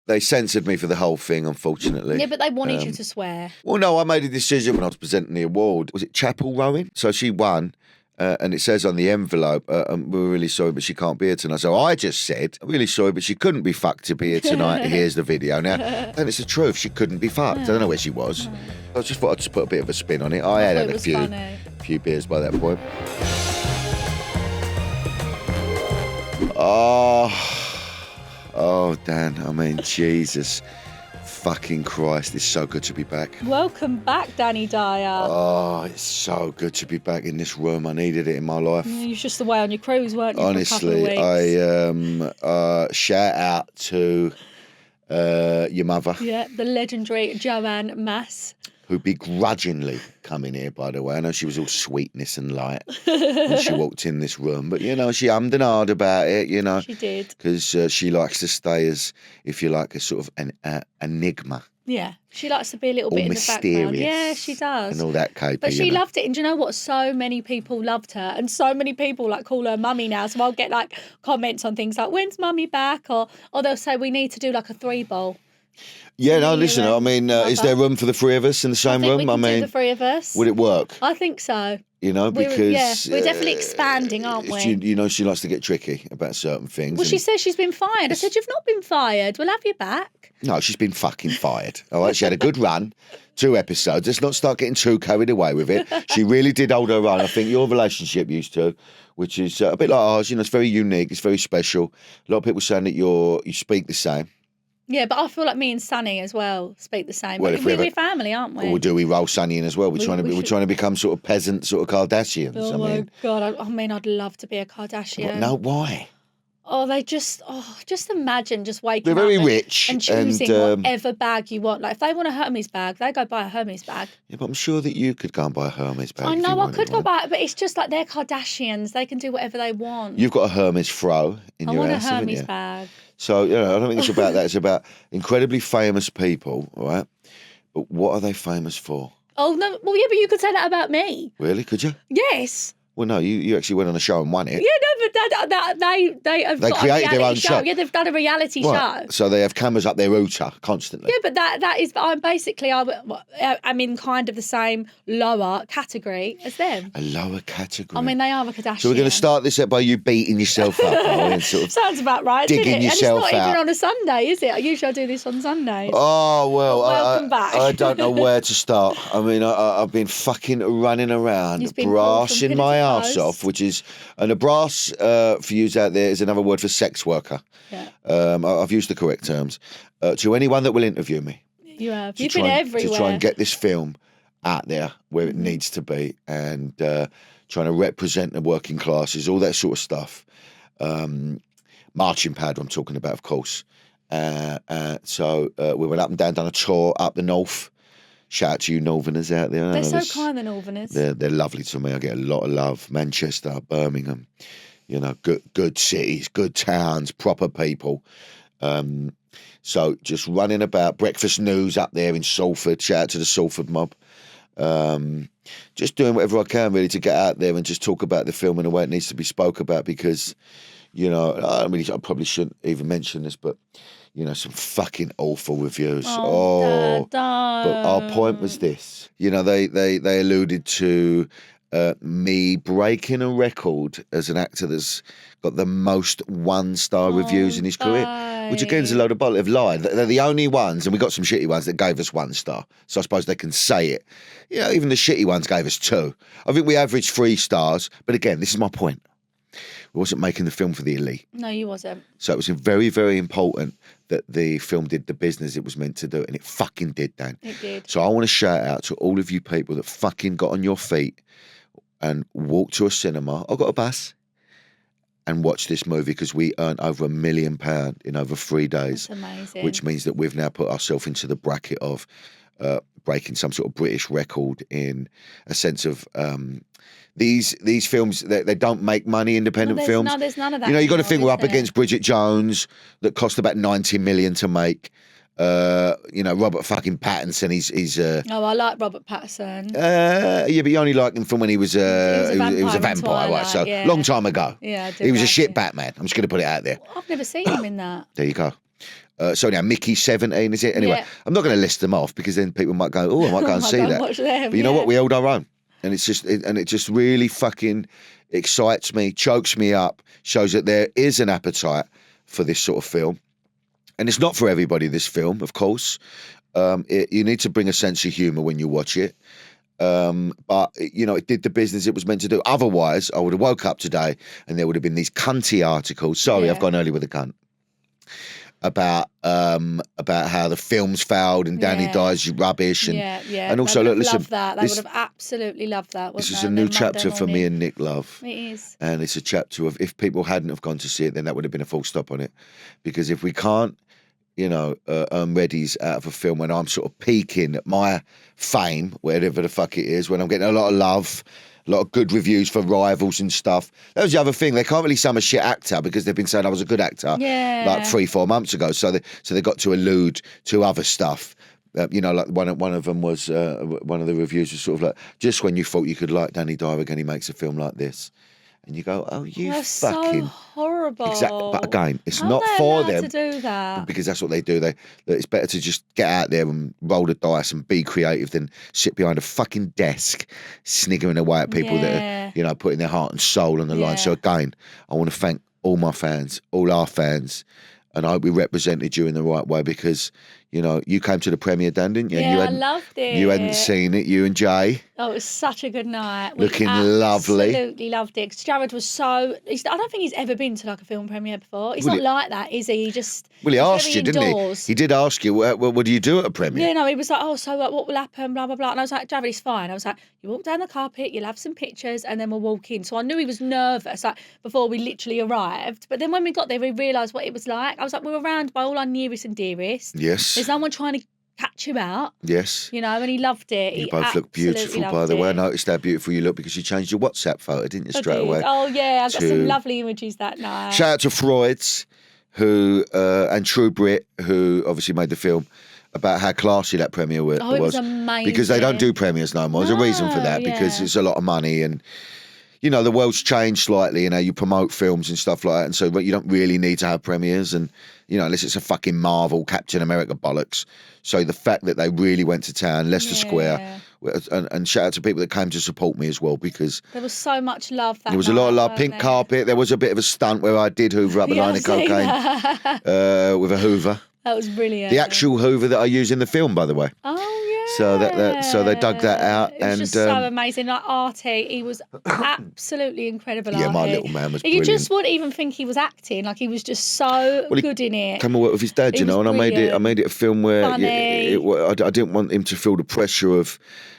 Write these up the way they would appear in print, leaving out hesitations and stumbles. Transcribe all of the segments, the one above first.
They censored me for the whole thing, unfortunately. Yeah, but they wanted you to swear. Well, no, I made a decision when I was presenting the award. Was it chapel rowing? So she won. And it says on the envelope, we're really sorry, but she can't be here tonight. So I just said, I'm really sorry, but she couldn't be fucked to be here tonight. Here's the video. Now, and it's the truth. She couldn't be fucked. I don't know where she was. I just thought I'd just put a bit of a spin on it. I had a few beers by that point. Oh, Dan, I mean, Jesus fucking Christ, it's so good to be back. Welcome back, Dani Dyer. Oh, it's so good to be back in this room. I needed it in my life. You were just away on your cruise, weren't you? Honestly, for a couple of weeks? shout out to your mother. Yeah, the legendary Joanne Mass. Who begrudgingly come in here, by the way. I know she was all sweetness and light when she walked in this room. But, she hummed and hawed about it, She did. Because she likes to stay as, if you like, a sort of an enigma. Yeah, she likes to be a little all bit in mysterious. The background. Yeah, she does. And all that caper, But she loved it. And do you know what? So many people loved her. And so many people call her mummy now. So I'll get comments on things like, when's mummy back? Or they'll say, we need to do a 3-bowl. Yeah, no, listen, I mean, is there room for the three of us in the same room? We can do the three of us. Would it work? I think so. Because... we're definitely expanding, aren't we? She likes to get tricky about certain things. Well, she says she's been fired. I said, you've not been fired. We'll have you back. No, she's been fucking fired. All right, she had a good run, 2 episodes. Let's not start getting too carried away with it. She really did hold her own. I think your relationship used to, which is a bit like ours. It's very unique. It's very special. A lot of people saying that you speak the same. Yeah, but I feel like me and Sunny as well speak the same. Well, we're family, aren't we? Or do we roll Sunny in as well? We're trying to become sort of peasant, sort of Kardashians. Oh my God! I'd love to be a Kardashian. No, why? Oh, just imagine just waking up. They're very rich and choosing whatever bag you want. If they want a Hermes bag, they go buy a Hermes bag. Yeah, but I'm sure that you could go and buy a Hermes bag. I know I could go buy it, but it's just they're Kardashians. They can do whatever they want. You've got a Hermes fro in your house, haven't you? I want a Hermes bag. So, I don't think it's about that. It's about incredibly famous people, right? But what are they famous for? Oh, no. Well, yeah, but you could say that about me. Really? Could you? Yes. Well, no, you actually went on a show and won it. Yeah, no, but they have got created their own show. Yeah, they've done a reality show. So they have cameras up their router constantly. Yeah, but that is, I'm in kind of the same lower category as them. A lower category? I mean, they are a Kardashian. So we're going to start this by you beating yourself up, and sort of sounds about right, digging yourself out. And it's not even on a Sunday, is it? Usually I do this on Sundays. Oh, well, welcome back. I don't know where to start. I mean, I've been fucking running around, brassing my arse off, which is, and a brass, for you out there, is another word for sex worker. Yeah. I've used the correct terms. To anyone that will interview me. You have. You've been everywhere. To try and get this film out there where it needs to be, and trying to represent the working classes, all that sort of stuff. Marching powder I'm talking about, of course. So we went up and down, done a tour up the north. Shout out to you Northerners out there. They're so kind, the Northerners. They're lovely to me. I get a lot of love. Manchester, Birmingham, good cities, good towns, proper people. So just running about, breakfast news up there in Salford. Shout out to the Salford mob. Just doing whatever I can really to get out there and just talk about the film in the way it needs to be spoke about, because, I probably shouldn't even mention this, but some fucking awful reviews. Dad, but our point was this. They alluded to me breaking a record as an actor that's got the most 1-star reviews in his career, which again is a load of bollocks. They've lied. They're the only ones, and we got some shitty ones that gave us 1 star. So I suppose they can say it. Even the shitty ones gave us 2. I think we averaged 3 stars. But again, this is my point. We wasn't making the film for the elite. No, you wasn't. So it was very, very important that the film did the business it was meant to do, and it fucking did, Dan. It did. So I want to shout out to all of you people that fucking got on your feet and walked to a cinema. I got a bus and watched this movie, because we earned over £1 million in over 3 days. That's amazing. Which means that we've now put ourselves into the bracket of breaking some sort of British record in a sense of these films, they don't make money, independent films. No, there's none of that. You got to think we're up against Bridget Jones, that cost about 90 million to make. Robert fucking Pattinson. He's I like Robert Pattinson. Yeah, but you only like him from when he was a vampire, Twilight, right? So yeah. long time ago. Yeah, he was a shit Batman. I'm just going to put it out there. I've never seen him in that. There you go. Sorry, now Mickey 17, is it? Anyway, Yeah. I'm not going to list them off because then people might go, oh, I might go and I see might go that. watch them, But you know yeah. what? We held our own. And it just really fucking excites me, chokes me up, shows that there is an appetite for this sort of film. And it's not for everybody, this film, of course. You need to bring a sense of humour when you watch it. But, it did the business it was meant to do. Otherwise, I would have woke up today and there would have been these cunty articles. Sorry, Yeah. I've gone early with a cunt. About how the film's failed and Dani Yeah. Dyer's rubbish. And, Yeah. and also, they would look, have listen, loved that. They would have absolutely loved that. this Wouldn't is they, a on new their Monday chapter for me morning? and Nick Love. It is. And it's a chapter of, if people hadn't have gone to see it, then that would have been a full stop on it. Because if we can't, earn readies out of a film when I'm sort of peaking at my fame, wherever the fuck it is, when I'm getting a lot of love, a lot of good reviews for Rivals and stuff. That was the other thing. They can't really say I'm a shit actor because they've been saying I was a good actor like 3-4 months ago. So they got to allude to other stuff. Like one of them was, one of the reviews was sort of like, just when you thought you could like Dani Dyer again, he makes a film like this. And you go, oh, you That's fucking... so horrible. Exactly. But again, it's How not are they for allowed them. to do that? Because that's what they do. It's better to just get out there and roll the dice and be creative than sit behind a fucking desk sniggering away at people that are, putting their heart and soul on the line. So again, I want to thank all my fans, all our fans, and I hope we represented you in the right way because, you came to the premiere, Dan, didn't you? Yeah, I loved it. You hadn't seen it, you and Jay. Oh, it was such a good night. Looking lovely. Absolutely loved it. 'Cause Jared was I don't think he's ever been to like a film premiere before. He's not like that, is he? He asked you, didn't he? He did ask you, what do you do at a premiere? Yeah, no, he was like, oh, so what will happen, blah, blah, blah. And I was like, Jared, it's fine. I was like, you walk down the carpet, you'll have some pictures, and then we'll walk in. So I knew he was nervous, like, before we literally arrived. But then when we got there, we realised what it was like. I was like, we're around by all our nearest and dearest. Yes. There's no one trying to catch him out. Yes. And he loved it. You both look beautiful, by the way. I noticed how beautiful you look because you changed your WhatsApp photo, didn't you, straight away? Oh, yeah. I got some lovely images that night. Shout out to Freud's, and True Brit, who obviously made the film, about how classy that premiere was. Oh, it was amazing. Because they don't do premieres no more. There's a reason for that, because it's a lot of money and... the world's changed slightly, you promote films and stuff like that, and so but you don't really need to have premieres, and unless it's a fucking Marvel Captain America bollocks. So the fact that they really went to town, Leicester Square, and shout out to people that came to support me as well, because there was so much love that there was a lot of love, pink carpet. There was a bit of a stunt where I did hoover up a line of cocaine with a hoover. That was brilliant. The actual hoover that I use in the film, by the way. Oh yeah. So they dug that out, it was just so amazing. Like Artie, he was absolutely incredible. Yeah, my Artie. little man was You brilliant. just wouldn't even think he was acting. Like he was just so good in it. Came and worked with his dad, and I made it a film where I didn't want him to feel the pressure of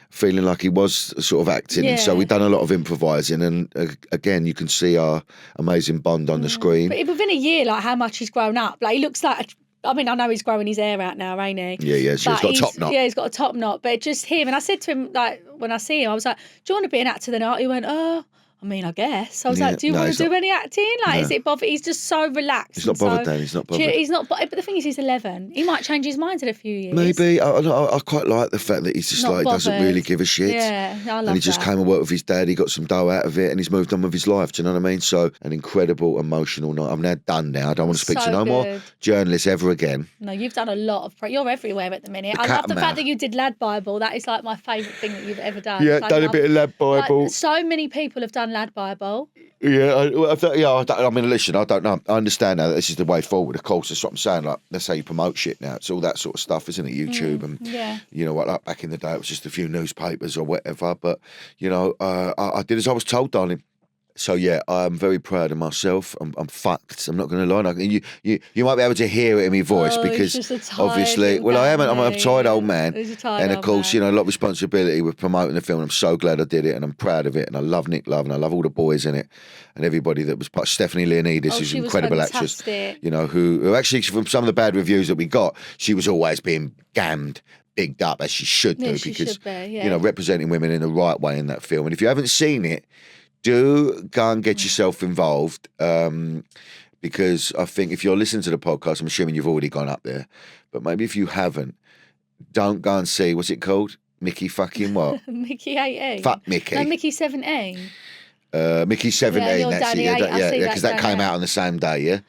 feeling like he was sort of acting, and so we've done a lot of improvising, and again you can see our amazing bond on the screen. But within a year, like how much he's grown up. Like he looks like. I know he's growing his hair out now, ain't he? Yeah. So he's got a top knot. Yeah, he's got a top knot. But just him, and I said to him, like, when I see him, I was like, do you want to be an actor then? He went, oh, I guess. I was like, do you want to do any acting? Like, is it bothered? He's just so relaxed. He's not bothered, Dan. He's not bothered. He's not. But the thing is, he's 11. He might change his mind in a few years. Maybe. I quite like the fact that he's just not doesn't really give a shit. Yeah, I love and he just came and worked with his dad. He got some dough out of it, and he's moved on with his life. Do you know what I mean? So an incredible, emotional night. I'm now done now. I don't want to speak to no more journalists ever again. No, you've done a lot of. You're everywhere at the minute. I love the fact that you did Lad Bible. That is like my favourite thing that you've ever done. Yeah, done a bit of Lad Bible. Like, so many people have done Lad Bible. Yeah, I mean, listen, I don't know. I understand now that this is the way forward. Of course, that's what I'm saying. Like, that's how you promote shit now. It's all that sort of stuff, isn't it? YouTube and like back in the day, it was just a few newspapers or whatever. But I did as I was told, darling. So yeah, I'm very proud of myself. I'm fucked. I'm not going to lie. You might be able to hear it in my voice because obviously, I am. I'm a tired old man, and of course, a lot of responsibility with promoting the film. I'm so glad I did it, and I'm proud of it. And I love Nick Love, and I love all the boys in it, and everybody that was part. Stephanie Leonidas, who's an incredible actress. Who actually, from some of the bad reviews that we got, she was always being gammed. Bigged up as she should do because representing women in the right way in that film. And if you haven't seen it, do go and get yourself involved because I think if you're listening to the podcast, I'm assuming you've already gone up there, but maybe if you haven't, don't go and see, what's it called? Mickey fucking what? Mickey 18. Fuck Mickey. No, Mickey 17. Mickey's 17. you're That's it. Dani Yeah, 8, I see because that that came going out on the same day. Yeah.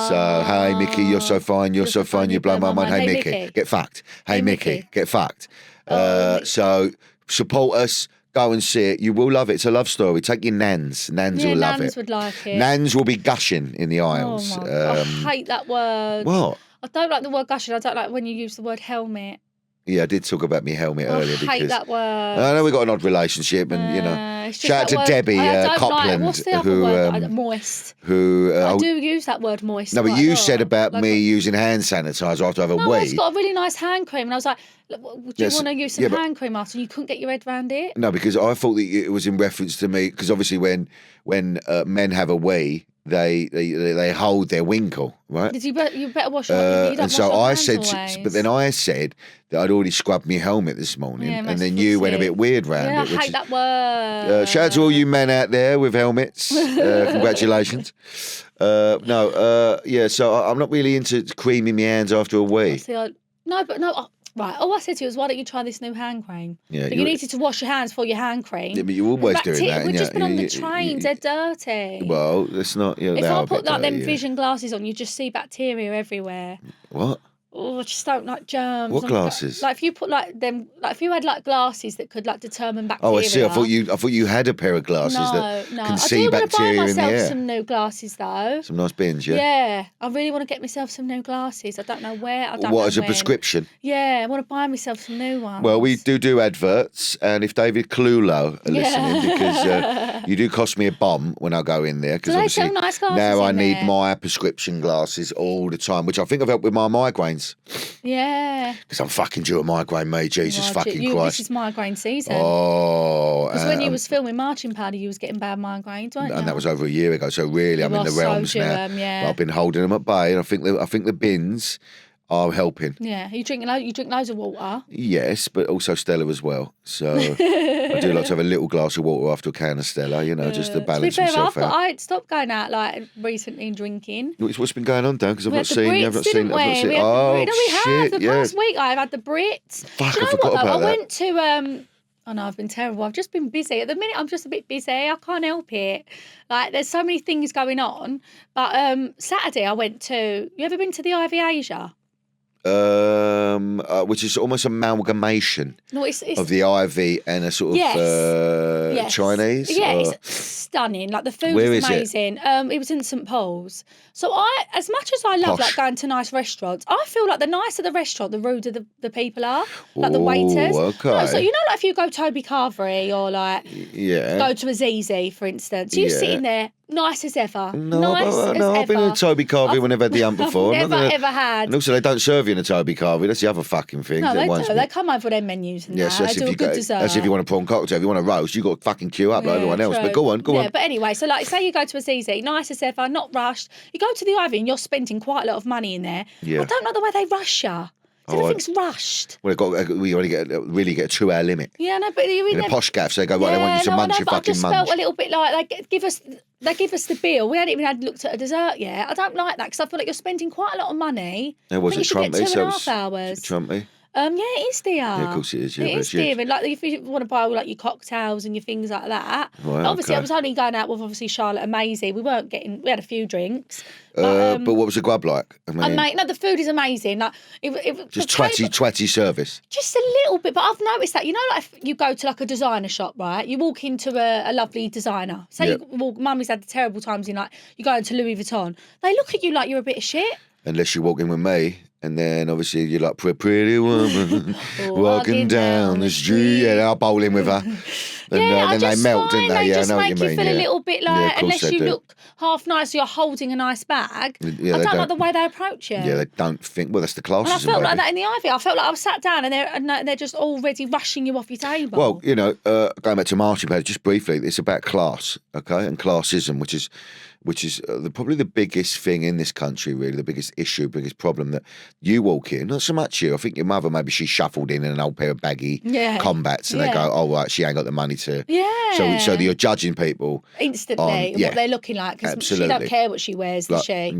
So hey, Mickey, you're so fine. You're so fine. You blow my mind. Hey, Mickey, get fucked. Hey, Mickey, get fucked. So support us. Go and see it. You will love it. It's a love story. Take your nans. Nans will love Nans it. would like it. Nans will be gushing in the Oh aisles. my God, I hate that word. What? I don't like the word gushing. I don't like when you use the word helmet. Yeah, I did talk about my helmet earlier I hate because that word. I know we got an odd relationship, and it's just shout out that to word. Debbie I don't Copland, like. What's the other who word? Moist. who I do use that word moist. no, but quite a you lot. said about Like, me using hand sanitizer after I have a no, wee. it's got a really nice hand cream, and I was like, "Do you want to use some hand cream after?" You couldn't get your head around it. No, because I thought that it was in reference to me, because obviously when men have a wee, they hold their winkle, right? You better wash your hands. You don't and so wash your I hands said, always. but then I said that I'd already scrubbed my helmet this morning, Yeah, and then you went a bit weird round yeah, it. I hate that word. Shout out to all you men out there with helmets. Congratulations. Yeah, so I'm not really into creaming my hands after a wee. Right, all I said to you was, why don't you try this new hand cream? Yeah, but you needed to wash your hands for your hand cream. Yeah, but you're always doing that. We've just been on the trains, they're dirty. Well, it's not. If I put like them vision glasses on, you just see bacteria everywhere. What? Oh, I just don't like germs. What glasses? Like if you put like them, like if you had like glasses that could like determine bacteria. Oh, I see. I thought you had a pair of glasses that can see bacteria in the air. I do want to buy myself some new glasses though. Some nice bins, yeah. Yeah, I really want to get myself some new glasses. I don't know where. What, as a prescription? Yeah, I want to buy myself some new ones. Well, we do adverts, and if David Clulo are listening, because you do cost me a bomb when I go in there, because obviously nice glasses now I need there. my prescription glasses all the time, which I think I've helped with my migraines. Yeah. Because I'm fucking due a migraine, mate. Jesus fucking Christ. This is migraine season. Oh. Because when you was filming Marching Powder, you was getting bad migraines, weren't you? And that was over a year ago. So really, I'm in the realms now. Yeah. But I've been holding them at bay, and I think the bins are helping. Yeah. You drink loads of water. Yes, but also Stella as well. So I do like to have a little glass of water after a can of Stella, just to balance myself out. I stopped going out like recently and drinking. What's been going on, Dan? Because I've not seen you. I've not Brits, seen. Oh, shit! we have. The past week I've had the Brits. Fuck, Do you know I forgot what, about that. I went to Oh no, I've been terrible. I've just been busy. At the minute, I'm just a bit busy. I can't help it. Like, there's so many things going on. But Saturday, I went to. You ever been to the Ivy Asia? Which is almost amalgamation it's of the Ivy and a sort of yes. Chinese. Yeah, it's stunning. Like the food is amazing. It was in St Paul's. So as much as I love like going to nice restaurants, I feel like the nicer the restaurant, the ruder the people are. Like the waiters. Okay. No, so like if you go Toby Carvery or like go to Azizi, for instance, you're sitting there. Nice as ever. No, I've been in a Toby Carvery when I've had the hump before. I've never ever had. And also, they don't serve you in a Toby Carvery. That's the other fucking thing. No, they do. They come over their menus and that. They do a good dessert. That's if you want a prawn cocktail. If you want a roast, you got to fucking queue up like everyone else. True. But go on. Yeah, but anyway, so like, say you go to Azizi, nice as ever, not rushed. You go to the Ivy and you're spending quite a lot of money in there. Yeah. I don't like the way they rush you. Everything's rushed. Well, we only really get a 2-hour limit. Yeah, no, but in a posh gaff, so they go, right, they want you to munch your fucking munch. I just felt a little bit like they give us the bill. We hadn't even looked at a dessert yet. I don't like that because I feel like you're spending quite a lot of money. It wasn't Trumpy, so 2.5 hours. Trumpy. Yeah, it is dear. Yeah, of course it is. Yeah, it is dear. And like, if you want to buy all like your cocktails and your things like that. Right, obviously, I was only going out with obviously Charlotte and Maisie. We had a few drinks. But what was the grub like? No, the food is amazing. Like it just twatty service. Just a little bit, but I've noticed that. Like if you go to like a designer shop, right? You walk into a lovely designer. Say Mummy's had terrible times in like you go into Louis Vuitton. They look at you like you're a bit of shit. Unless you walk in with me. And then obviously you're like pretty woman walking down the street. Yeah, I'll bowl in with her. And then they melt, don't they? Yeah, I know what you mean. They just make you feel a little bit like, unless you look half nice, you're holding a nice bag. Yeah, I don't like the way they approach you. Yeah, they don't think. Well, that's the classism. And I felt like that in the Ivy. I felt like I was sat down and they're just already rushing you off your table. Well, going back to Marching Powder, just briefly, it's about class, okay, and classism, which is probably the biggest thing in this country, really, the biggest issue, biggest problem that you walk in, not so much you, I think your mother, maybe she shuffled in an old pair of baggy combats and they go, oh, right, she ain't got the money to. Yeah. So you're judging people. Instantly, what they're looking like, because she don't care what she wears, does she?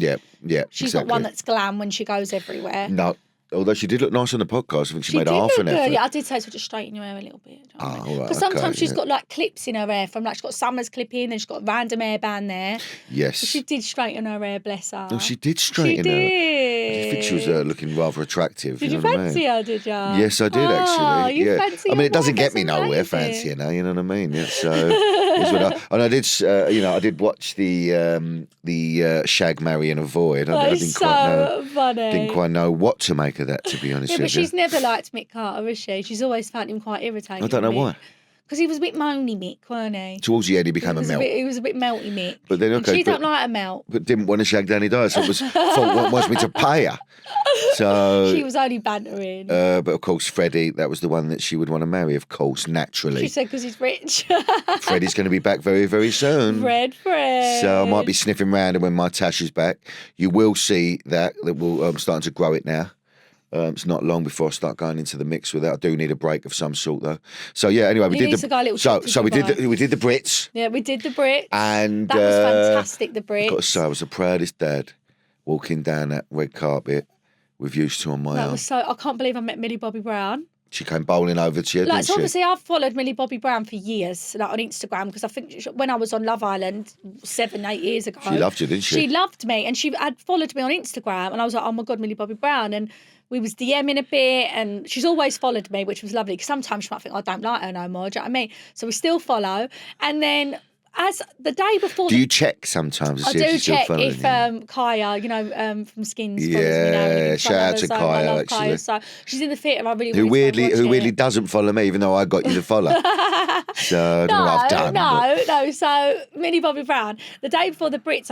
Yeah, She's not one that's glam when she goes everywhere. No. Although she did look nice on the podcast, I think she made did half look an good. effort. Yeah, I did say to her, just straighten your hair a little bit. All right, Because sometimes okay, she's yeah. got like clips in her hair from like she's got Summer's clip in, then she's got a random hairband there. Yes. So she did straighten her hair, bless her. No, she did straighten her. I did think she was looking rather attractive. Did you know what I fancy mean? her, did you? Yes, I did actually. You Yeah. fancy I mean, your it doesn't wife, get me that's nowhere amazing. fancying her, you know what I mean? Yeah, so, it's what and I did, I did watch the Shag, Marry and Avoid. I That didn't is quite know. so funny. Didn't quite know what to make of that, to be honest Yeah, but with you. she's never liked Mick Carter, has she? She's always found him quite irritating. I don't know why. Because he was a bit moany Mick, weren't he? Towards the end, he became a melt. He was a bit melty Mick. But then, And okay, she but- don't like a melt. But didn't want to shag Dani Dyer, so thought wants me to pay her. So She was only bantering. but of course, Freddie, that was the one that she would want to marry, of course, naturally. She said because he's rich. Freddie's going to be back very, very soon. Fred. So I might be sniffing round, and when my Tash is back, you will see that we'll, I'm starting to grow it now. It's not long before I start going into the mix with it. I do need a break of some sort, though. So yeah, anyway, we He did needs the to go a little trip to so we did Dubai. the Brits, Yeah, we did the Brits. and that was fantastic, the Brits. I've got to say, I was the proudest dad walking down that red carpet with used to on my That arm. was so. I can't believe I met Millie Bobby Brown. She came bowling over to you, Like, didn't so she? obviously, I've followed Millie Bobby Brown for years, like on Instagram, because I think when I was on Love Island 7-8 years ago, She loved you, didn't she? She loved me, and she had followed me on Instagram, and I was like, oh my god, Millie Bobby Brown, and we was DMing a bit, and she's always followed me, which was lovely. Because sometimes she might think I don't like her no more. Do you know what I mean? So we still follow, and then. As the day before, Do you check sometimes to I see if do she's still check following if you? Kaya, from Skins, follows me now. Yeah, and shout out to I Kaya, love actually. Kaya, so she's in the theatre. I really Who wanted to weirdly watch it. doesn't follow me, even though I got you to follow. So I don't know what I've done. but- No. So Millie Bobby Brown, the day before the Brits,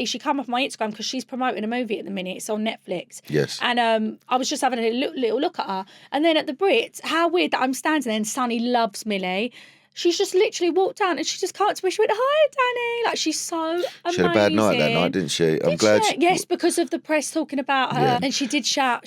she come off my Instagram because she's promoting a movie at the minute. It's on Netflix. Yes. And I was just having a little look at her, and then at the Brits, how weird that I'm standing there and Sonny loves Millie. She's just literally walked down and she just came up to me. She went, "Hi, Dani." Like, she's so amazing. She had a bad night that night, didn't she? I'm glad. Yes, because of the press talking about her, Yeah. and she did shout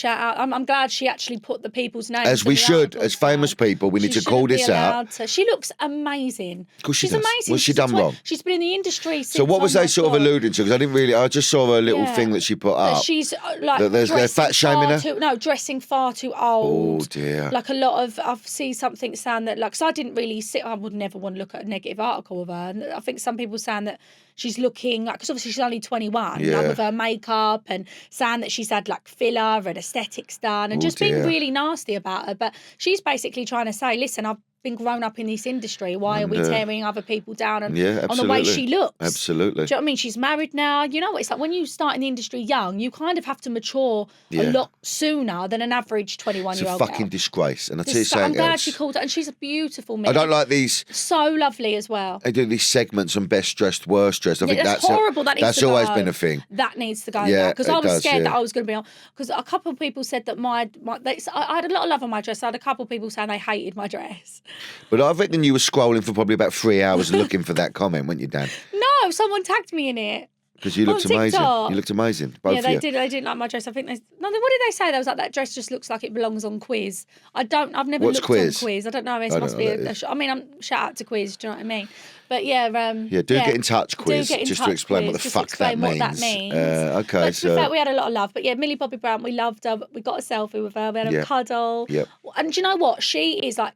out. I'm glad she actually put the people's names. As in we the should, articles as famous down. people, we need She to call shouldn't be this out. allowed to. She looks amazing. Of course she She's does. amazing. What's she She's done wrong? She's been in the industry since. So what was oh they my sort of God. alluding to? Because I didn't really. I just saw a little Yeah. thing that she put That up. she's like That they're dressing fat shaming far her? dressing far too old. Oh dear. Like a lot of, I've seen something saying that, like, because I didn't really I would never want to look at a negative article of her. And I think some people saying that she's looking, like, because obviously she's only 21, Yeah. like, with her makeup, and saying that she's had like filler and aesthetics done, and Oh, just being dear. really nasty about her. But she's basically trying to say, listen, I've been grown up in this industry. Why are we tearing other people down on the way absolutely. she looks? Absolutely. Do you know what I mean? She's married now. You know what it's like when you start in the industry young, you kind of have to mature Yeah. a lot sooner than an average It's 21-year-old a fucking girl. disgrace. And I tell you I'm something glad else. she called her, and she's a beautiful I man. don't like these. So lovely as well. They do these segments on best dressed, worst dressed. I think that's horrible. That needs that's to always go. been a thing. That needs to go. Yeah, Because it I was does, scared yeah. that I was going to be on. Because a couple of people said that I had a lot of love on my dress. I had a couple of people saying they hated my dress. But I reckon you were scrolling for probably about 3 hours looking for that comment, weren't you, Dan? No, someone tagged me in it. Because you On looked amazing. TikTok. You looked amazing. Both Yeah, of they you. did. They didn't like my dress. I think what did they say? They was like, that dress just looks like it belongs on Quiz. I've never What's looked Quiz? on Quiz. I don't know. It I must don't be know what that is. I'm shout out to Quiz. Do you know what I mean? But yeah, Yeah, get in touch, Quiz, do get in just touch, to explain Quiz, what the just to fuck that explain what that means. means. Okay, But to be so fair, we had a lot of love. But yeah, Millie Bobby Brown, we loved her. We got a selfie with her. We had a Yep. cuddle. Yep. And do you know what? She is like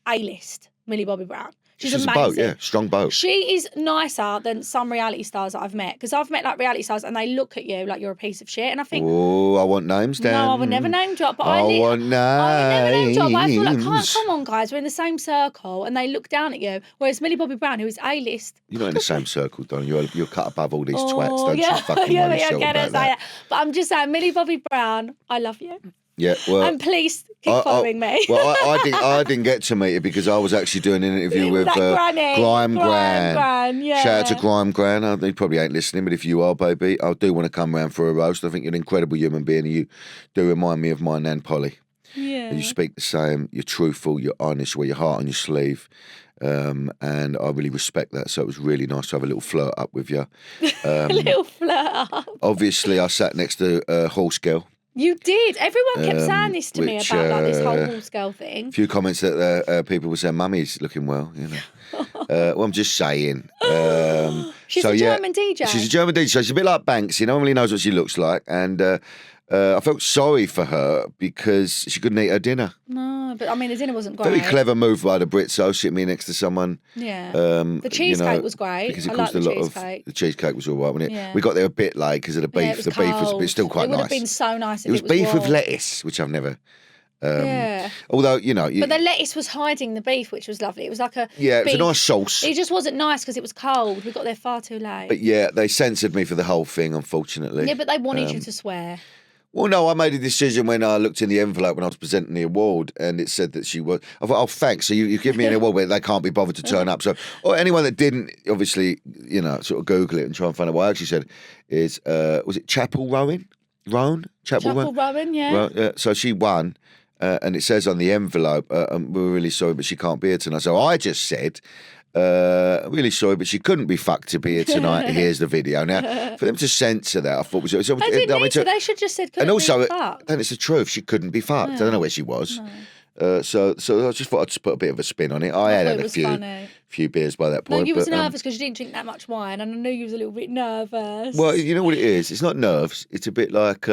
A-list, Millie Bobby Brown. She's a amazing. boat, yeah, strong boat. She is nicer than some reality stars that I've met. Because I've met like reality stars and they look at you like you're a piece of shit. And I think, Oh, I want names, Dan. no, I would never name drop. But I want I would never name drop. But I feel like, names. come on, guys, we're in the same circle, and they look down at you. Whereas Millie Bobby Brown, who is A-list, You're not in the same circle, Don. You're cut above all these twats. Don't yeah, you fucking yeah, worry yeah, yourself get it, about that. But I'm just saying, Millie Bobby Brown, I love you, Yeah, well, and please keep following me. Well, I didn't get to meet her because I was actually doing an interview with That granny. Grime Gran. Gran, yeah. Shout out to Grime Gran. He probably ain't listening, but if you are, baby, I do want to come round for a roast. I think you're an incredible human being. You do remind me of my Nan Polly. Yeah. You speak the same. You're truthful. You're honest. You wear your heart on your sleeve. And I really respect that. So it was really nice to have a little flirt up with you. A little flirt up. Obviously, I sat next to Horse Girl. You did. Everyone kept saying this to me which, about like this whole horse girl thing. A few comments that people were saying, "Mummy's looking well," you know. Well, I'm just saying. She's a German DJ. She's a German DJ. So she's a bit like Banks. No one really knows what she looks like. And I felt sorry for her because she couldn't eat her dinner. No, but I mean, the dinner wasn't great. Very clever move by the Brits, though, sitting me next to someone. Yeah. The cheesecake was great. Because it I like caused the a lot cheesecake. the cheesecake was all right, wasn't it? Yeah. We got there a bit late because of the beef. Yeah, it was the beef was, but it's still quite It would nice. have been so nice if It was beef with warm. lettuce, which I've never. Yeah. Although But the lettuce was hiding the beef, which was lovely. It was like a it was beef. a nice sauce. It just wasn't nice because it was cold. We got there far too late. But yeah, they censored me for the whole thing, unfortunately. Yeah, but they wanted you to swear. Well, no, I made a decision when I looked in the envelope when I was presenting the award, and it said that she was. I thought, oh, thanks. So you give me an award, but they can't be bothered to turn up. So, or anyone that didn't, obviously, sort of Google it and try and find out what I actually said is, was it Chapel Rowan? Chapel Rowan, yeah. Well, so she won. And it says on the envelope, we're really sorry, but she can't be here tonight. So I just said, really sorry, but she couldn't be fucked to be here tonight. Here's the video. Now, for them to censor that, I thought was. They didn't need to. They should just said, couldn't and also, be fucked. and it's the truth. She couldn't be fucked. I don't know where she was. No. So I just thought I'd just put a bit of a spin on it. I had a few beers by that point. No, you was nervous because you didn't drink that much wine, and I knew you was a little bit nervous. Well, you know what it is? It's not nerves. It's a bit like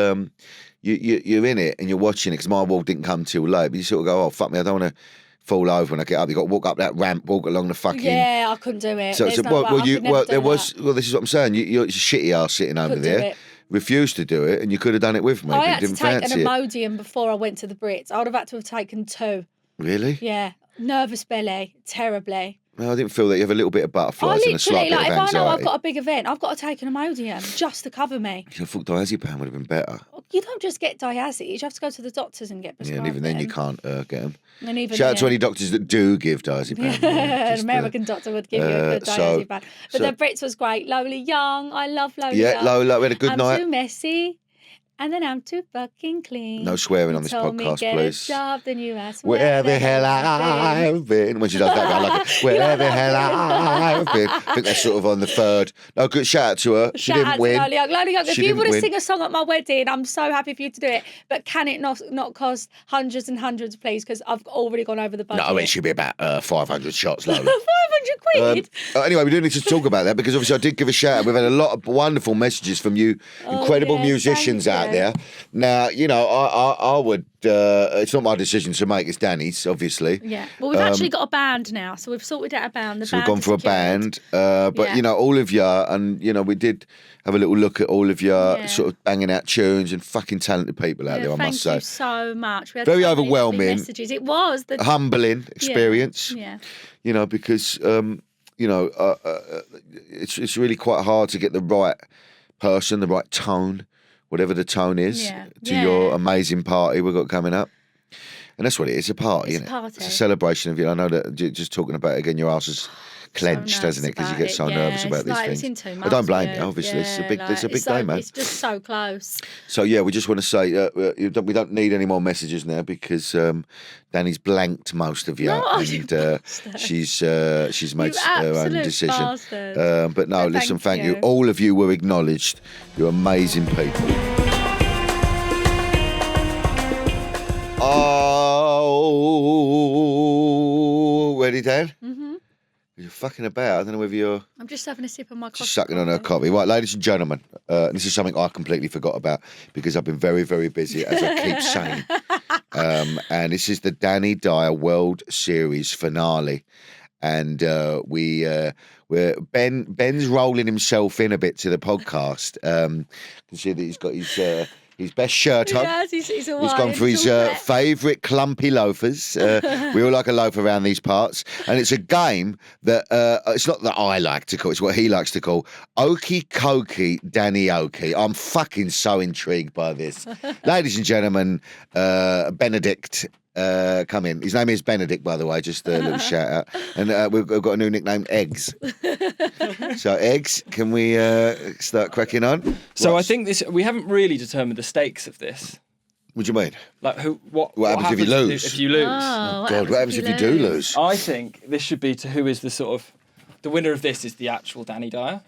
you're in it and you're watching it because my walk didn't come till late. But you sort of go, oh, fuck me, I don't want to fall over when I get up. You've got to walk up that ramp, walk along the fucking... Yeah, I couldn't do it. So, this is what I'm saying. You're shitty ass sitting over there. Refused to do it, and you could have done it with me. I had to take an Imodium before I went to the Brits. I would have had to have taken 2. Really? Yeah. Nervous belly. Terribly. No, I didn't feel that. You have a little bit of butterflies and a slight bit of anxiety. If I know I've got a big event, I've got to take an Imodium just to cover me. I thought diazepam would have been better. You don't just get diazes. You have to go to the doctors and get prescribed. Yeah, and even then you can't get them. And even Shout out to any doctors that do give diazepam. An American doctor would give you a good diazepam. But the Brits was great. Lola Young. I love Lola Young. Yeah, Lola. We had a good night. I'm too messy. And then I'm too fucking clean. No swearing on this podcast, get please. A job, then you ask where the hell I've been. When she does that, I like it. Where the hell I've been. I think that's sort of on the third. No, good shout out to her. She didn't win. Lola Young. Lola Young, if you would have sing a song at my wedding, I'm so happy for you to do it. But can it not cost hundreds and hundreds, please? Because I've already gone over the budget. No, it should be about 500 shots, Lola. 500 quid? Anyway, we do need to talk about that because obviously I did give a shout out. We've had a lot of wonderful messages from you incredible musicians out there. Now, I would, it's not my decision to make, it's Dani's, obviously. Yeah. Well, we've actually got a band now, so we've sorted out a band. So we've gone for a band. But, all of you, and, we did have a little look at all of you sort of banging out tunes and fucking talented people out there, I must say. Thank you so much. We had very so overwhelming. many messages. It was. Humbling experience. Yeah. Because, it's really quite hard to get the right person, the right tone, whatever the tone is, to your amazing party we've got coming up. And that's what it is, a party, isn't it? It's a celebration of you. I know that just talking about it again, your arse is clenched, hasn't it? Because you get so nervous about these things. I don't blame you, obviously. It's a big day, man. It's just so close. So, we just want to say we don't need any more messages now because Dani's blanked most of you. And she's made her own decision. But no, listen, thank you. All of you were acknowledged. You're amazing people. Oh, ready, Dan? Mm-hmm. You're fucking about. I don't know whether you're... I'm just having a sip of my coffee. Just sucking on her coffee. Right, ladies and gentlemen, this is something I completely forgot about because I've been very, very busy, as I keep saying. And this is the Dyer World Series finale. And Ben's rolling himself in a bit to the podcast. You can see that he's got his best shirt on. Yes, he's gone for his favourite clumpy loafers. We all like a loaf around these parts. And it's a game that, it's not that I like to call, it's what he likes to call Okie Kokie Dani Okie. I'm fucking so intrigued by this. Ladies and gentlemen, Benedict, come in. His name is Benedict, by the way, just a little shout out. And we've got a new nickname, Eggs. So, Eggs, can we start cracking on? So I think we haven't really determined the stakes of this. What do you mean? Like what happens if you lose? If you lose. Oh, God, what happens if you do lose? I think this should be to who is the winner of this is the actual Dani Dyer.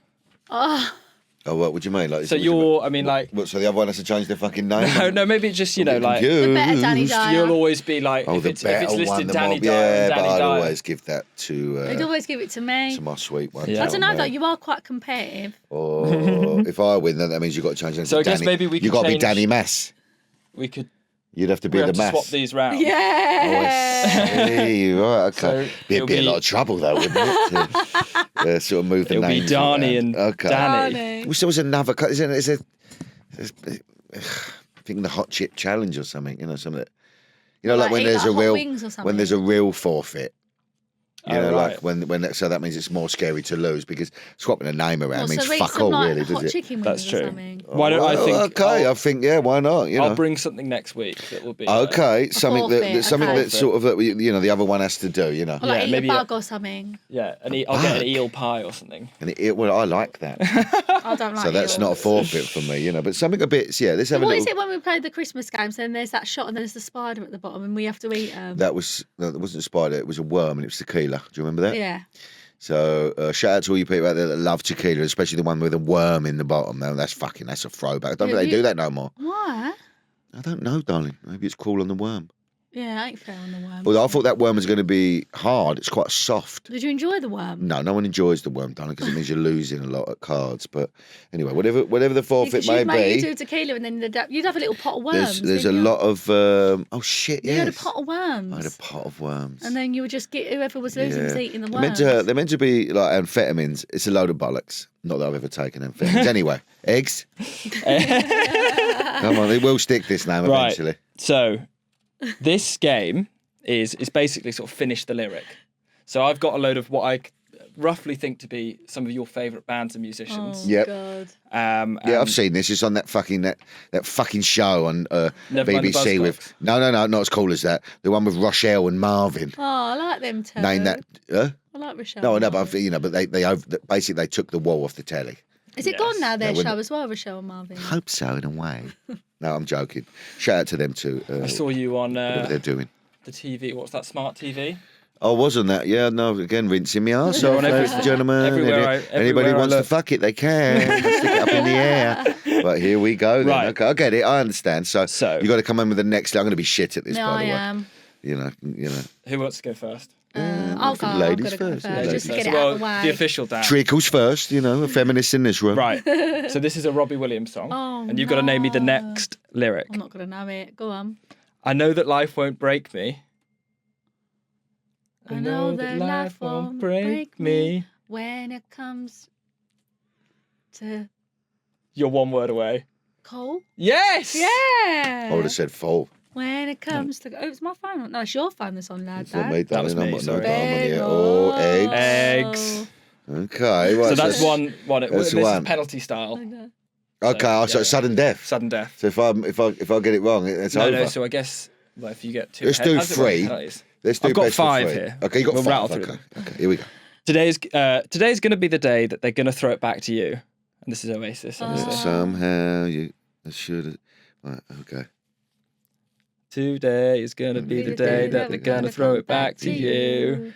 Oh, what do you mean? Like, so so the other one has to change their fucking name? No, maybe it's just, like... The better Dani Dyer. You'll always be like, if it's listed Dani Dyer and Dani I'd Dyer. always give that to... I'd always give it to me. To my sweet one. Yeah. I don't know, though, you are quite competitive. Or if I win, then that means you've got to change it to So I guess Dani. maybe we can You've got to be change... Dani Mass. we could You'd have to be we the have to maths. swap these round. Oh, I Yeah. see. Right, okay. So Be a it'll bit be- a lot of trouble though, wouldn't it? To sort of move the It'll be names Dani around. and Okay. Dani. Dani. Wish there was another. Is it? I think the hot chip challenge or something. You know, something. That, you know, Well, like when eat, there's a hot real wings or when there's a something. real forfeit. You Oh, know, right. like when so that means it's more scary to lose because swapping a name around Well, means so eat fuck some, all, like, really, does hot it? chicken wings That's or true. something. Why don't I Well, think? okay, I think why not? You I'll know. bring something next week that will be Okay, something forfeit, something okay. that sort of that you know the other one has to do. You know. Or like Yeah, eat maybe a bug or something. yeah. I'll get an bug. eel pie or something. And well, I like that. I don't like So that's eels. not a forfeit for me, you know. But something a bit, yeah. Let's have a What little. is it when we played the Christmas games? Then there's that shot and there's the spider at the bottom and we have to eat them. That wasn't a spider. It was a worm, and it was tequila. Do you remember that? Yeah. So shout out to all you people out there that love tequila, especially the one with a worm in the bottom. No, that's a throwback. I don't think they do that no more. Why? I don't know, darling. Maybe it's cruel on the worm. Yeah, I ain't fair on the worm. Although I thought that worm was going to be hard. It's quite soft. Did you enjoy the worm? No one enjoys the worm, darling, because it means you're losing a lot at cards. But anyway, whatever the forfeit may You be, do tequila and then you'd have a little pot of worms. there's a didn't you? lot of oh shit, You yes. had a pot of worms. I had a pot of worms. And then you would just get whoever was losing was eating the They're worms. they're meant to be like amphetamines. It's a load of bollocks. Not that I've ever taken amphetamines. Anyway, eggs. Come on, they will stick this name Right. eventually. So this game is basically sort of finish the lyric. So I've got a load of what I roughly think to be some of your favourite bands and musicians. Oh, Yep. God. Yeah, I've seen this. It's on that fucking show on Never Mind the BBC with Buzzcocks. no, not as cool as that. The one with Rochelle and Marvin. Oh, I like them too. Name that. I like Rochelle. No, and but Marvin. you know, but basically they took the wall off the telly. Is it Yes. gone now, their No, when- show as well, Rochelle and Marvin? Hope so, in a way. No, I'm joking. Shout out to them too. I saw you on Whatever they're doing. the TV. What's that? Smart TV. Oh, wasn't that? Yeah, no, again, rinsing me arse You're off, on ladies and gentlemen. everywhere Anybody everywhere I wants to look. fuck it, they can. Stick it up in the air. But here we go then. Right. Okay, I get it. I understand. So So- you got to come in with the next. I'm going to be shit at this, No, by I the way. am. You know. Who wants to go first? I'll go. ladies I've got to go first, first. ladies Just to first. get it well, out of the way. the official Dan. Treacles first, you know, a feminist in this room. Right. So this is a Robbie Williams song, Oh, and you've got to name me the no. next lyric. I'm not going to know it. Go on. I know that life won't break me. I know that life won't break me when it comes to You're one word away. coal. Yes. Yeah. I would have said full. When it comes to... Oh, it's my phone. No, it's your phone that's on, lad. It's not me, That was darling. me, I'm not sorry. no I'm on here. Oh, eggs. Eggs. Okay. Right, So that's one. That's This one. is penalty style. Okay, so yeah. it's sudden death. Sudden death. So if I get it wrong, it's No, over. no. So I guess well, if you get two, Let's do how's it work, three. penalties? Let's do I've got best of 5 three. here. Okay, you got We'll 5. rattle through Okay. them. Okay, here we go. Today's going to be the day that they're going to throw it back to you. And this is Oasis, obviously. Somehow you should have. Right, okay. Today is going to be the day that they're going to throw it back to you.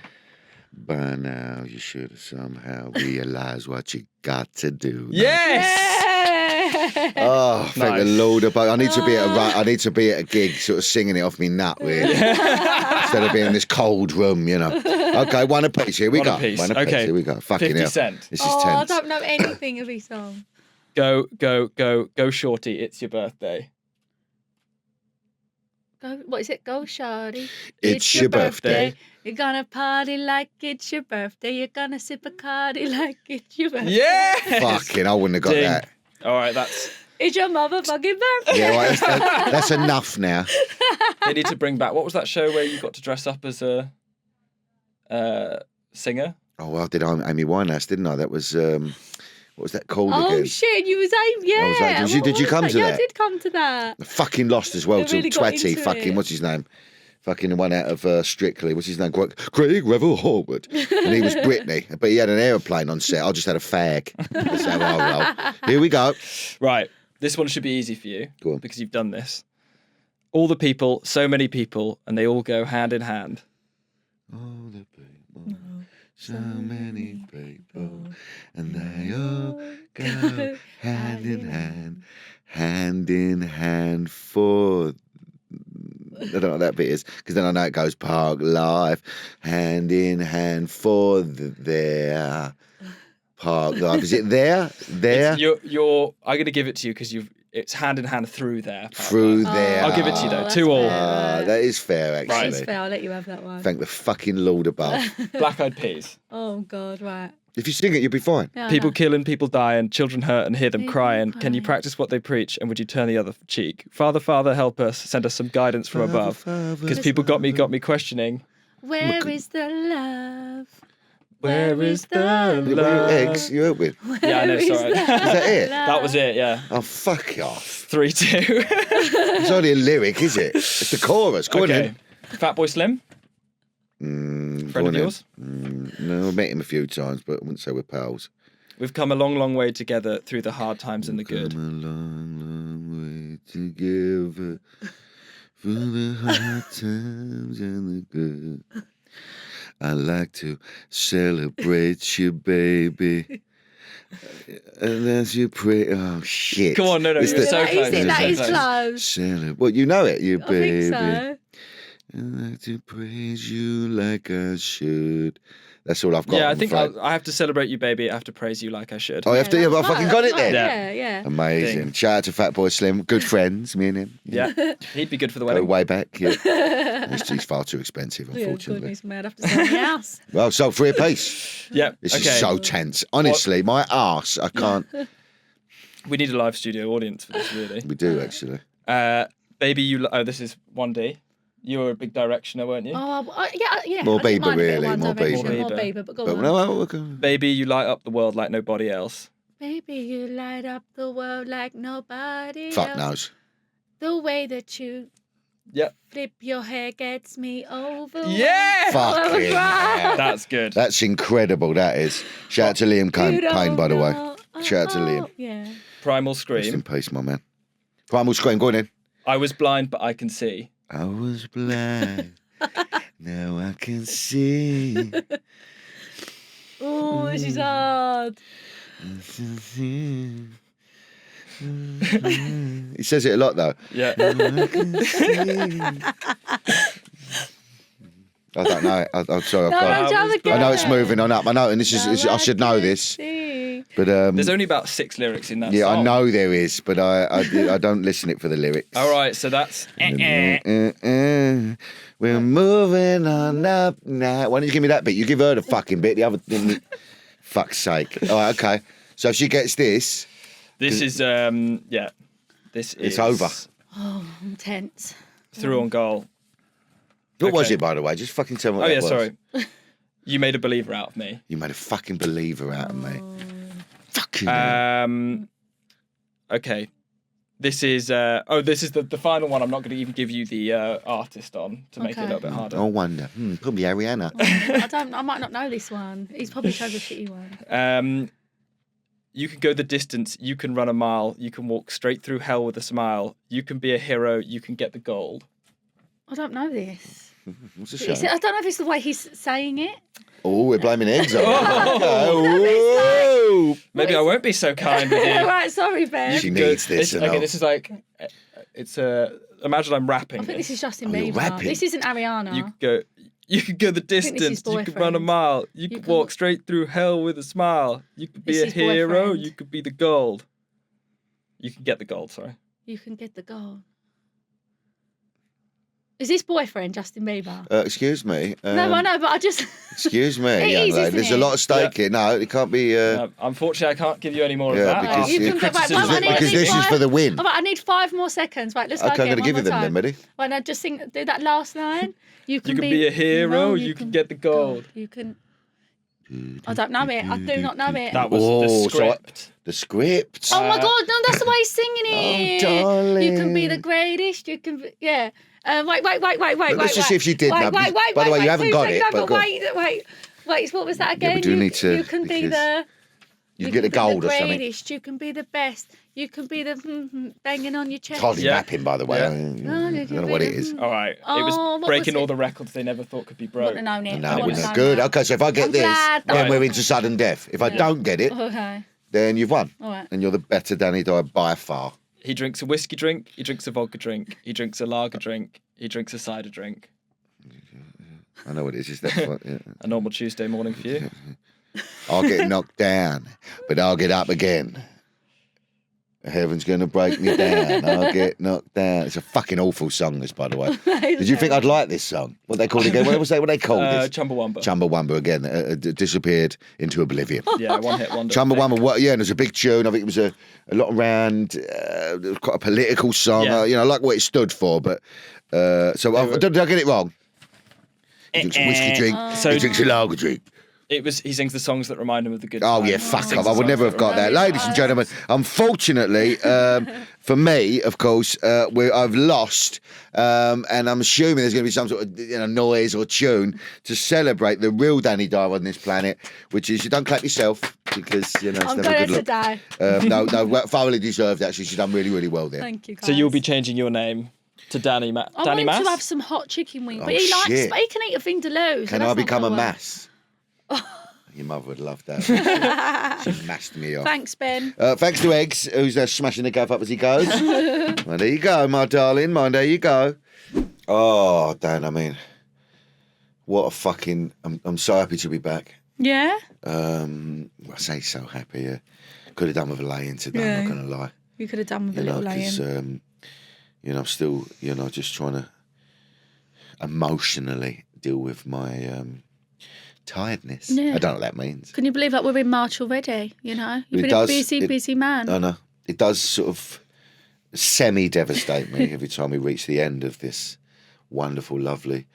By now you should have somehow realised what you got to do. Yes. Oh, thank the Nice. Lord above. I need to be at a gig, sort of singing it off me nut, really, instead of being in this cold room, you know. Okay, one apiece. Here we One go. apiece. One apiece. Okay. Here we go. Fucking 50 hell. Cent. This is Oh, I tense. don't know anything of his song. Go, shorty. It's your birthday. Go, what is it? Go, shawty. It's your birthday. You're gonna party like it's your birthday. You're gonna sip a cardi like it's your birthday. Yes. Fucking, I wouldn't have got Ding. that. All right, that's. It's your motherfucking birthday. Yeah, right, that's enough now. They need to bring back. What was that show where you got to dress up as a singer? Oh, well, I did Amy Winehouse, didn't I? That was what was that called Oh again? shit, you was aim, yeah. I was like, did you What come was to Yeah, that? I did come to that. I fucking lost as well They to really got Twatty. into Fucking it. what's his name? Fucking the one out of Strictly. What's his name? Craig Revel Horwood. And he was Britney, but he had an aeroplane on set. I just had a fag. That's how I roll. Here we go. Right. This one should be easy for you Go on. because you've done this. All the people, so many people, and they all go hand in hand. All the people, so many people, and they all go hand in hand for. I don't know what that bit is, because then I know it goes park life, hand in hand for their park life. Is it there? There? You're. I'm going to give it to you because it's hand in hand through there. Through there. I'll give it to you though. that's 2-all. fair. That is fair, actually. That is fair. I'll let you have that one. Thank the fucking Lord above. Black Eyed Peas. Oh God, right. If you sing it, you'll be fine. Yeah, I People know. kill and people die and children hurt and hear them People crying. Can you crying. practice what they preach and would you turn the other cheek? Father, Father, help us. Send us some guidance from above. Because people got me questioning. Where is the love? Where is the What were your love? eggs you help with? Is Yeah, I know, Where is sorry. the that it? That was it, yeah. Oh, fuck off. 3-2. It's only a lyric, is it? It's the chorus. Go on Okay. in. Fatboy Slim, Go friend on of in. yours. No, I met him a few times, but I wouldn't say we're pals. We've come a long, long way together through the hard times and the good. Come a long, long way together through the hard times and the good. I like to celebrate you, baby. And as you pray, oh shit! Come on, no, It's you're the- so That close. is it. you're That so is close. close. Well, you know it, you I baby. think so. I like to praise you like I should. That's all I've got. Yeah, I I'm think afraid. I have to celebrate you, baby. I have to praise you like I should. Oh, I have to. that's I fucking right, got it that's then. right, Yeah. Amazing. Ding. Shout out to Fatboy Slim. Good friends, me and him. Yeah, he'd be good for the Go wedding. way back. Yeah. He's far too expensive, Yeah, unfortunately. goodness, man, I'd have to sell my house. Well, so 3 apiece. Yeah, This okay. is so tense. Honestly, my arse, I can't. We need a live studio audience for this, really. We do, actually. Baby, you. Oh, this is 1D. You were a big directioner, weren't you? Yeah. More I didn't Bieber, mind a bit of really, One more Direction, Bieber. More Bieber, but go But on. no, okay. Baby, you light up the world like nobody else. Baby, you light up the world like nobody Fuck else. knows. The way that you Yep. flip your hair gets me over. Yeah. Fucking hell. That's good. That's incredible, that is. Shout out to Liam Payne, by the way. way. Shout out to Liam. Yeah. Primal Rest in Scream. peace, my man. Primal Scream, go on in. I was blind, but I can see. I was blind. Now I can see. Oh, this is hard. He says it a lot, though. Yeah. I can see. I don't know. I'm sorry. I've No, got. no, Joe, again. I know it's moving on up. I know, and this is. I should know this, See. but There's only about 6 lyrics in that yeah, song. I know there is, but I don't listen it for the lyrics. All right, so that's. We're moving on up now. Why don't you give me that bit? You give her the fucking bit. The other. Fuck's sake. All right, okay. So if she gets this, This is yeah. This is. It's over. Oh, I'm tense. Through on goal. what was Okay. it, by the way? Just fucking tell me what Oh that yeah, was. sorry. You made a believer out of me. You made a fucking believer out of me. Fucking Uh, hell. Okay. This is this is the final one. I'm not going to even give you the artist on to make it a Okay. little bit harder. I wonder. Probably Ariana. I might not know this one. He's probably chose a shitty one. You can go the distance. You can run a mile. You can walk straight through hell with a smile. You can be a hero. You can get the gold. I don't know this. What's a Is shame? it, I don't know if it's the way he's saying it. Oh, we're blaming eggs on Oh. Whoa. Maybe I won't be so kind with you. Right, sorry, Ben. She Go- needs this. Okay, this is like it's Imagine I'm rapping. I think this is Justin you're Bieber. rapping. This isn't Ariana. You could go. You could go the think this is distance. You could run a Boyfriend. mile. You could walk straight through hell with a smile. You could be This a is hero. Boyfriend. You could be the gold. You could get the gold. Sorry. You can get the goal. Is this boyfriend Justin Bieber? Excuse me. No, I know, but I just. Excuse me, It young is, lady. isn't There's a it? lot of stake here. No, it can't be. Unfortunately, I can't give you any more Yeah, of that. because You you- can get- right, Criticism I of need my because this is five- for the win. All right, I need 5 more seconds. Right, let's go Okay, I'm again. going to give you one them more then, time. buddy. Right, now just do that last line. You can be a hero, you can get the gold. You can. I don't know it. I do not know it. That was Oh, the so I- script. The script. Oh my God! No, that's the way he's singing it. darling. You can be the greatest. You can. Be, yeah. Wait. let's just see if she did Wait, now. wait, wait. By the way, you haven't Wait, got wait, it, no, but go on. wait. What was that again? but you need to, You can be because the. You can get the gold or something. greatest. You can be the best. You can be the banging on your chest. It's hardly Yeah. rapping, by the way. Yeah. I don't know what it is. All right. It Oh, was what breaking was all it? the records they never thought could be broke. Wouldn't have known it. No, I it wouldn't wasn't have good. known Okay, so if I get I'm this, glad that then I- we're into sudden death. If I don't get it, that. Okay. then you've won. All right. And you're the better Danny Dyer by far. He drinks a whiskey drink. He drinks a vodka drink. He drinks a lager drink. He drinks a cider drink. I know what it is. It's that fun, yeah. A normal Tuesday morning for you. I'll get knocked down, but I'll get up again. Heaven's gonna break me down. I'll get knocked down. It's a fucking awful song, this, by the way. Did you think I'd like this song? What they called it again? What they called this? Chumbawamba. Chumbawamba again. Disappeared into oblivion. Yeah, one hit wonder. Chumbawamba. Yeah, and it was a big tune. I think it was a lot around. It was quite a political song. Yeah. I like what it stood for. But did I get it wrong? He drinks a whiskey drink. So- He drinks a lager drink. He sings the songs that remind him of the good Oh times. yeah, He fuck sings off! the I would songs never have got that, ladies and gentlemen. Unfortunately, for me, of course, I've lost, and I'm assuming there's going to be some sort of noise or tune to celebrate the real Dani Dyer on this planet, which is you don't clap yourself because it's I'm never a going good to look. die. No, thoroughly deserved. Actually, she's done really, really well there. Thank you, guys. So you'll be changing your name to Danny I want Danny him Mass? to have some hot chicken wings, Oh, but he likes. shit. But he can eat a vindaloo. Can I become a mass? Your mother would love that. She massed me off. Thanks, Ben. Thanks to Eggs, who's smashing the gaff up as he goes. Well, there you go, my darling. There you go. Oh, Dan, I mean, what a fucking... I'm so happy to be back. Yeah. I say so happy, yeah. Could have done with a lay-in today, I'm not going to lie. You could have done with a little lay-in. I'm still, just trying to emotionally deal with my... tiredness. Yeah. I don't know what that means. Can you believe that we're in March already? You've It been does- a busy man. I know. It does sort of semi-devastate me every time we reach the end of this wonderful, lovely,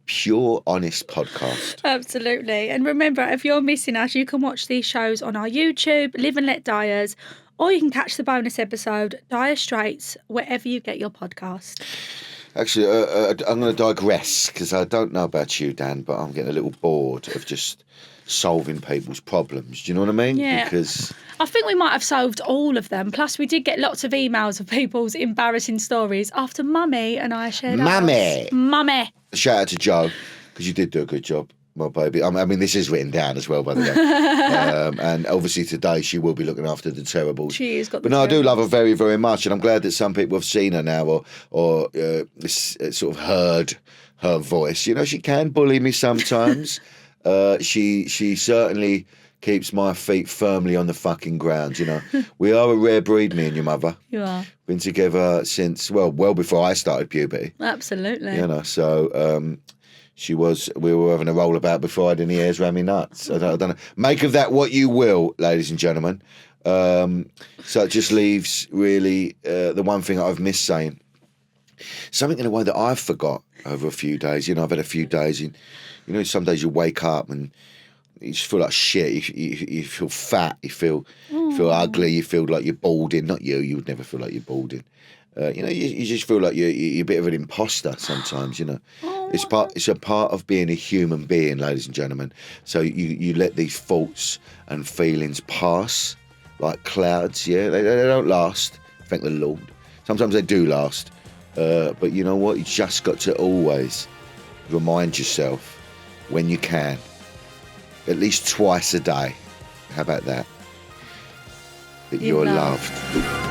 pure, honest podcast. Absolutely. And remember, if you're missing us, you can watch these shows on our YouTube, Live and Let Dyers, or you can catch the bonus episode, Dire Straits, wherever you get your podcast. Actually, I'm going to digress because I don't know about you, Dan, but I'm getting a little bored of just solving people's problems. Do you know what I mean? Yeah. Because I think we might have solved all of them. Plus, we did get lots of emails of people's embarrassing stories after Mummy and I shared ours. Mummy. shout out to Joe because you did do a good job. My baby. I mean, this is written down as well, by the way. And obviously today she will be looking after the terribles. She has got. But no, I do love her very, very much, and I'm glad that some people have seen her now or sort of heard her voice. You know, she can bully me sometimes. She certainly keeps my feet firmly on the fucking ground. You know, we are a rare breed, me and your mother. You are. Been together since well before I started puberty. Absolutely. You know, so. We were having a roll about before I had any hairs around my nuts. I don't know. Make of that what you will, ladies and gentlemen. So it just leaves really the one thing I've missed saying. Something in a way that I've forgot over a few days. You know, I've had a few days in, you know, some days you wake up and you just feel like shit. You feel fat. You feel ugly. You feel like you're balding. Not you. You would never feel like you're balding. You know, you just feel like you're a bit of an imposter sometimes, you know. It's a part of being a human being, ladies and gentlemen. So you let these thoughts and feelings pass like clouds, yeah? They don't last, thank the Lord. Sometimes they do last. But you know what? You just got to always remind yourself when you can, at least twice a day. How about that? That you're loved.